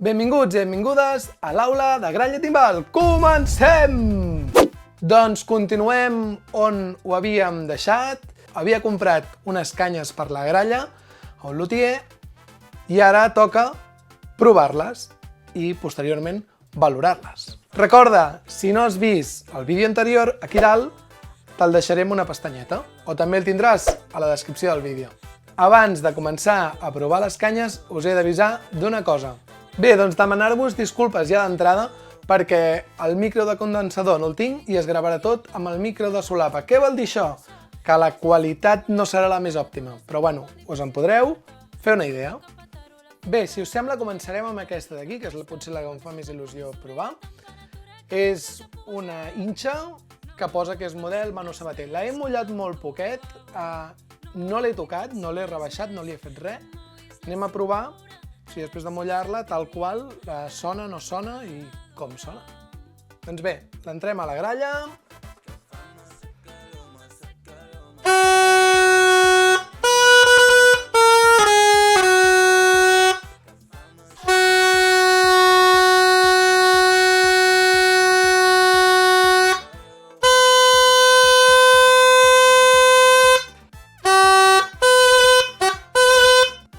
Benvinguts i benvingudes a l'aula de Gralla Timbal. Comencem! Doncs continuem on ho havíem deixat. Havia comprat unes canyes per la gralla a un lutier i ara toca provar-les i posteriorment valorar-les. Recorda, si no has vist el vídeo anterior, aquí dalt te'l deixarem una pestanyeta o també el tindràs a la descripció del vídeo. Abans de començar a provar les canyes us he d'avisar d'una cosa. Bé, doncs demanar-vos disculpes ja d'entrada perquè el micro de condensador no el tinc i es gravarà tot amb el micro de solapa. Què vol dir això? Que la qualitat no serà la més òptima, però bueno, us en podreu fer una idea. Bé, si us sembla començarem amb aquesta d'aquí, que és potser la que em fa més il·lusió provar. És una hinxa que posa que és model Manu Sabater. La he mullat molt poquet, no l'he tocat, no l'he rebaixat, no li he fet res. Anem a provar si després de mullar-la tal qual sona, no sona i com sona. Doncs bé, l'entrem a la gralla.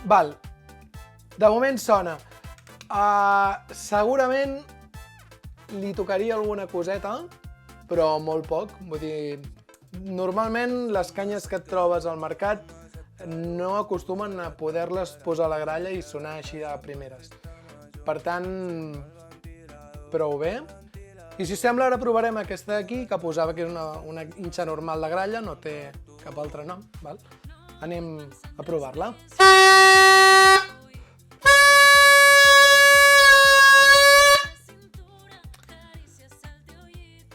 Val, de moment sona. Segurament li tocaria alguna coseta, però molt poc. Vull dir, normalment les canyes que et trobes al mercat no acostumen a poder-les posar a la gralla i sonar així de primeres. Per tant, prou bé. I si sembla ara provarem aquesta d'aquí, que posava que és una hinxa normal de gralla, no té cap altre nom. Val? Anem a provar-la.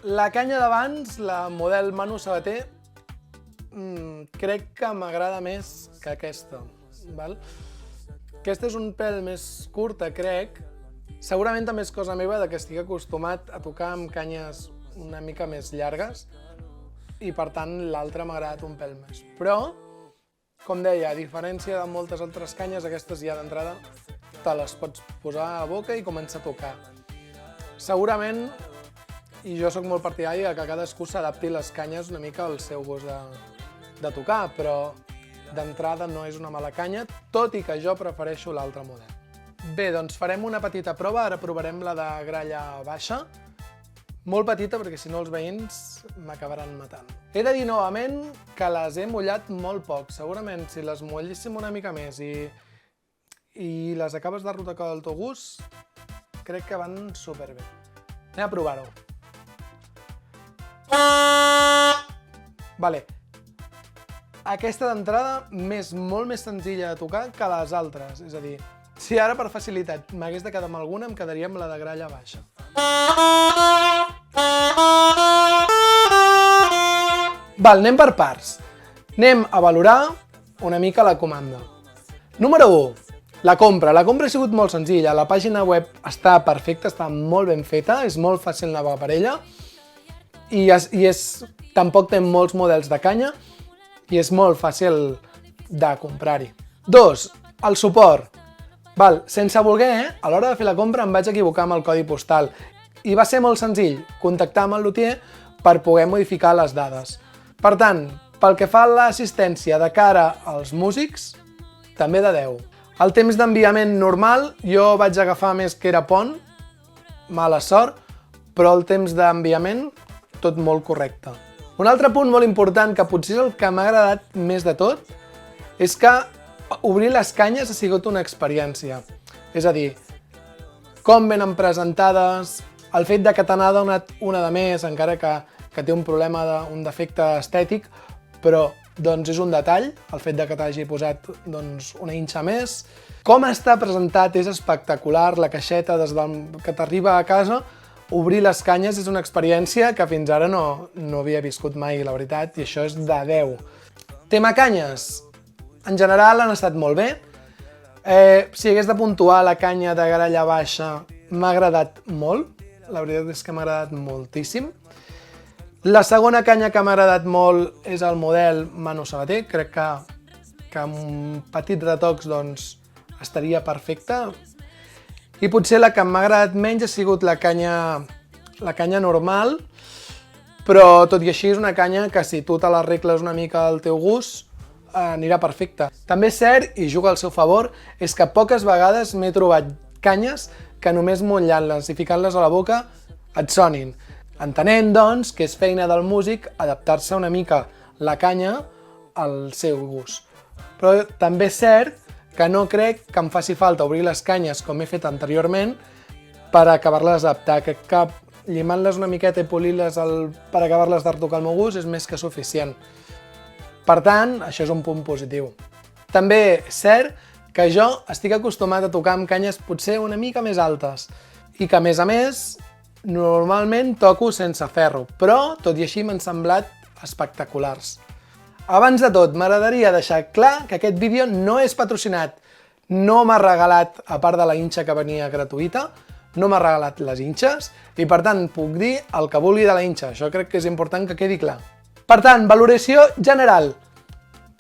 La canya d'abans, la model Manu Sabater, crec que m'agrada més que aquesta. Val? Aquesta és un pèl més curta, crec. Segurament també és cosa meva que estic acostumat a tocar amb canyes una mica més llargues i per tant l'altra m'ha agradat un pèl més. Però, com deia, a diferència de moltes altres canyes, aquestes ja d'entrada te les pots posar a la boca i començar a tocar. Segurament, i jo sóc molt partidari que cadascú s'adapti les canyes una mica al seu gust de tocar, però d'entrada no és una mala canya, tot i que jo prefereixo l'altre model. Bé, doncs farem una petita prova, ara provarem la de gralla baixa. Molt petita perquè si no els veïns m'acabaran matant. He de dir novament que les he mullat molt poc. Segurament si les mulléssim una mica més i les acabes de rotocar del teu gust, crec que van superbé. Anem a provar-ho. Vale. Aquesta d'entrada m'és molt més senzilla de tocar que les altres. És a dir, si ara per facilitat m'hagués de quedar amb alguna, em quedaria amb la de gralla baixa. Val, anem per parts. Anem a valorar una mica la comanda. Número 1. La compra. La compra ha sigut molt senzilla. La pàgina web està perfecta, està molt ben feta, és molt fàcil navegar per ella i tampoc té molts models de canya i és molt fàcil de comprar-hi. 2. El suport. Val, sense voler, a l'hora de fer la compra em vaig equivocar amb el codi postal i va ser molt senzill contactar amb el lutier per poder modificar les dades. Per tant, pel que fa a l'assistència de cara als músics, també de 10. El temps d'enviament normal, jo vaig agafar més que era pont, mala sort, però el temps d'enviament tot molt correcte. Un altre punt molt important, que potser és el que m'ha agradat més de tot, és que obrir les canyes ha sigut una experiència. És a dir, com venen presentades, el fet que te n'ha donat una de més, encara que té un problema, un defecte estètic, però doncs és un detall, el fet que t'hagi posat una hinxa més. Com està presentat és espectacular, la caixeta des que t'arriba a casa. Obrir les canyes és una experiència que fins ara no havia viscut mai, la veritat, i això és de 10. Tema canyes. En general han estat molt bé. Si hagués de puntuar la canya de gralla baixa, m'ha agradat molt. La veritat és que m'ha agradat moltíssim. La segona canya que m'ha agradat molt és el model Manu Sabater. Crec que amb petits retocs estaria perfecte. i potser la que m'ha agradat menys ha sigut la canya normal, però tot i així és una canya que si tu te l'arregles una mica al teu gust, anirà perfecte. També és cert, i juga al seu favor, és que poques vegades m'he trobat canyes que només mullant-les i ficant-les a la boca et sonin. Entenent, doncs, que és feina del músic adaptar-se una mica la canya al seu gust. Però també és cert que no crec que em faci falta obrir les canyes com he fet anteriorment per acabar-les d'adaptar. Crec que llimant-les una miqueta i polir-les per acabar-les de retocar al meu gust és més que suficient. Per tant, això és un punt positiu. També és cert que jo estic acostumat a tocar amb canyes potser una mica més altes i que, a més, normalment toco sense ferro, però tot i així m'han semblat espectaculars. Abans de tot, m'agradaria deixar clar que aquest vídeo no és patrocinat. No m'ha regalat, a part de la hinxa que venia gratuïta, no m'ha regalat les hinxes i, per tant, puc dir el que vulgui de la hinxa. Això crec que és important que quedi clar. Per tant, valoració general.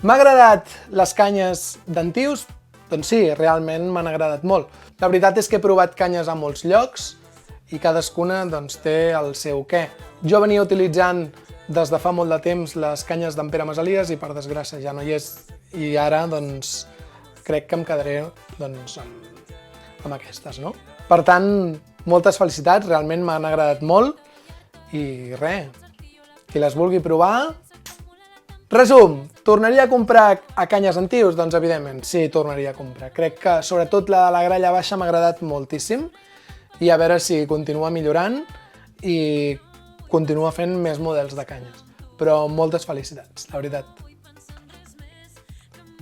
M'ha agradat les canyes d'Antius? Doncs sí, realment m'han agradat molt. La veritat és que he provat canyes a molts llocs i cadascuna té el seu què. Jo venia utilitzant des de fa molt de temps les canyes d'en Pere Masalies i per desgràcia ja no hi és. I ara crec que em quedaré amb aquestes, no? Per tant, moltes felicitats, realment m'han agradat molt i res, qui les vulgui provar... Resum, tornaria a comprar a canyes Antius? Doncs evidentment, sí, tornaria a comprar. Crec que sobretot la de la gralla baixa m'ha agradat moltíssim i a veure si continua millorant i continua fent més models de canyes. Però moltes felicitats, la veritat.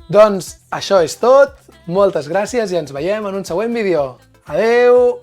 Doncs això és tot, moltes gràcies i ens veiem en un següent vídeo. Adeu!